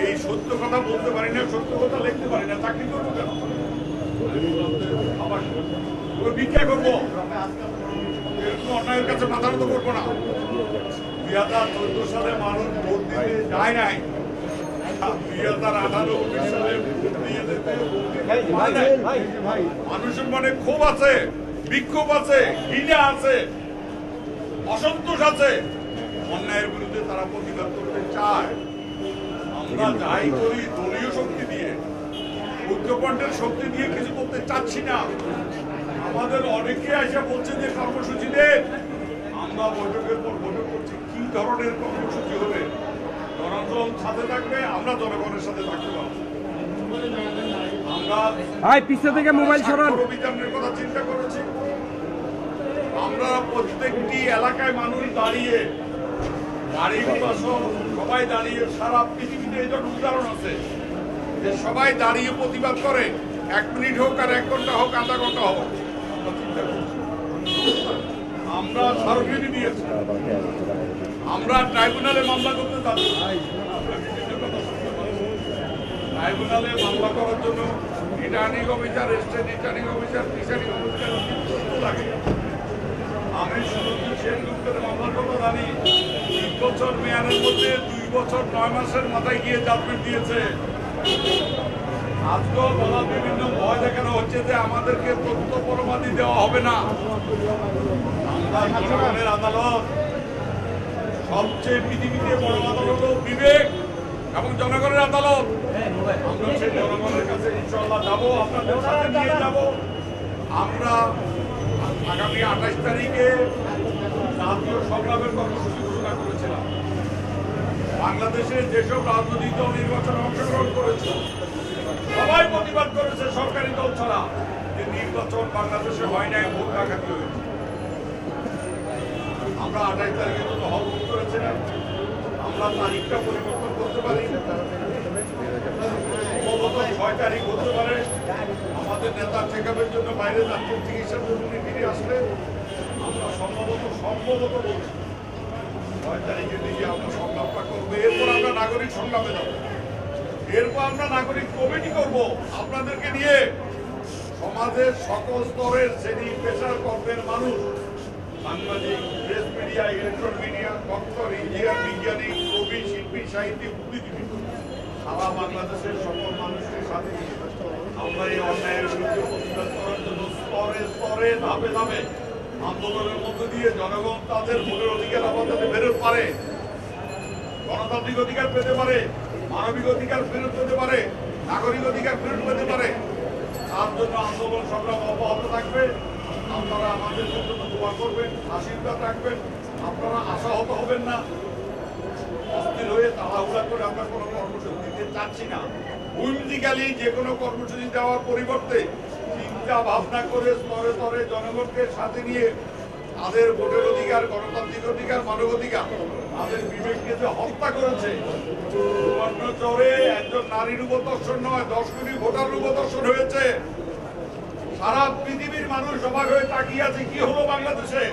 এই সত্য কথা বলতে পারি না, সত্য কথা লিখতে পারি না, চাকরি করবো কেন? আবার ভিক্ষা করবো, এরকম অন্যায়ের কাছে মাথা নত করবো না। 2014 সালে মানুষ ভোট দিতে যায় নাই, 2018-19 সালে ভোট দিয়ে মানুষের মনে ক্ষোভ আছে, বিক্ষোভ আছে, ঘৃণা আছে, অসন্তোষ আছে, অন্যায়ের বিরুদ্ধে তারা প্রতিবাদ করতে চায়। আমরা যাই করি দলীয় শক্তি দিয়ে, ঐক্যফ্রন্টের শক্তি দিয়ে কিছু করতে চাচ্ছি না। আমাদের অনেকে এসে বলছে যে কর্মসূচি দেন, আমরা বৈঠকের পর বৈঠক করছি, কি ধরনের কর্মসূচি হবে? জনগণ সাথে থাকবে, আমরা জনগণের সাথে থাকতে পারবো। আমরা অভিযানের কথা চিন্তা করেছি। আমরা প্রত্যেকটি এলাকায় মানুষ দাঁড়িয়ে, গাড়ি সবাই দাঁড়িয়ে, সারা পৃথিবীতে এই জন্য উদাহরণ আছে যে সবাই দাঁড়িয়ে প্রতিবাদ করে, 1 মিনিট হোক আর 1 ঘন্টা হোক, আধা ঘন্টা হোক। আমরা স্মারকলিপি দিয়েছি, আমরা ট্রাইব্যুনালে মামলা করতে যাচ্ছি। ট্রাইব্যুনালে মামলা করার জন্য returning officer, state returning officer, presiding officer লাগে। আমি শুধু সেনগুপ্তের মামলার কথা জানি, 3 বছর মেয়াদের মধ্যে 2 বছর 9 মাসের মাথায় গিয়ে জাজমেন্ট দিয়েছে। আজকেও বলা বিভিন্ন ভয় দেখানো হচ্ছে যে আমাদেরকে তথ্য প্রমাণী দেওয়া হবে না। আমরা জনগণের আদালত, সবচেয়ে পৃথিবীতে বড় আদালত হল বিবেক এবং জনগণের আদালত। আমরা সেই জনগণের কাছে ইনশাআল্লাহ যাবো, আপনাদের সাথে নিয়ে যাব। আমরা আগামী 28 তারিখে জাতীয় সংগ্রামের কর্মসূচি ঘোষণা করেছিলাম। বাংলাদেশে যেসব রাজনৈতিক দল নির্বাচনে অংশগ্রহণ করেছে সবাই প্রতিবাদ করেছে, সরকারি দল ছাড়া, যে নির্বাচন বাংলাদেশে হয় নাই, ভোট ডাকাতি হয়েছে। আমরা 28 তারিখের জন্য হল বুক করেছিলাম। আমরা তারিখটা পরিবর্তন করতে পারি, 6 তারিখ হতে পারে। আমাদের নেতা চেকআপের জন্য বাইরে যাচ্ছেন, চিকিৎসার জন্য ফিরে আসলে আমরা সম্ভবত বলছি 6 তারিখের দিকে আমরা সংগ্রামটা করবো। এরপর আমরা নাগরিক সংগ্রামে যাবো, এরপর আমরা নাগরিক কমিটি করব আপনাদেরকে নিয়ে। সমাজের সকল স্তরের শ্রেণী পেশার কর্মের মানুষ, সাংবাদিক, press media, electronic media, doctor, engineer, বিজ্ঞানী, কবি, শিল্পী, সাহিত্যিক, বুদ্ধিজীবী, সারা বাংলাদেশের সকল মানুষের সাথে আমরা এই অন্যায়ের বিরুদ্ধে প্রতিবাদ করার জন্য স্তরে স্তরে, ধাপে ধাপে আন্দোলনের মধ্য দিয়ে জনগণ তাদের ভোটের অধিকার আবার যাতে ফেরত পারে, গণতান্ত্রিক অধিকার পেতে পারে, মানবিক অধিকার ফেরত পেতে পারে, নাগরিক অধিকার ফেরত পেতে পারে, তার জন্য আন্দোলন সংগ্রাম অব্যাহত থাকবে। আপনারা আমাদের জন্য দোয়া করবেন, আশীর্বাদ রাখবেন। আপনারা আশাহত হবেন না, অস্থির হয়ে তাড়াহুড়া করে আমরা কোনো কর্মসূচি দিতে চাচ্ছি না। হুইমজিক্যালি যে কোনো কর্মসূচি দেওয়ার পরিবর্তে চিন্তা ভাবনা করে স্তরে স্তরে জনগণকে সাথে নিয়ে তাদের ভোটের অধিকার, গণতান্ত্রিক অধিকার, মানবাধিকার, তাদের বিবেককে যে হত্যা করেছে। চরে একজন নারীর উপর দর্শন নয়, 10 কোটি ভোটার উপর দর্শন হয়েছে। সারা পৃথিবীর মানুষ অবাক হয়ে তাকিয়ে আছে, কি হলো বাংলাদেশে।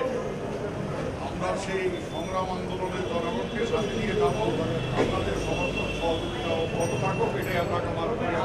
আমরা সেই সংগ্রাম আন্দোলনের জনগণকে সাথে নিয়ে যাব। আপনাদের সমর্থন সহযোগিতা অব্যাহত থাকুক, এটাই আমরা কামনা করি।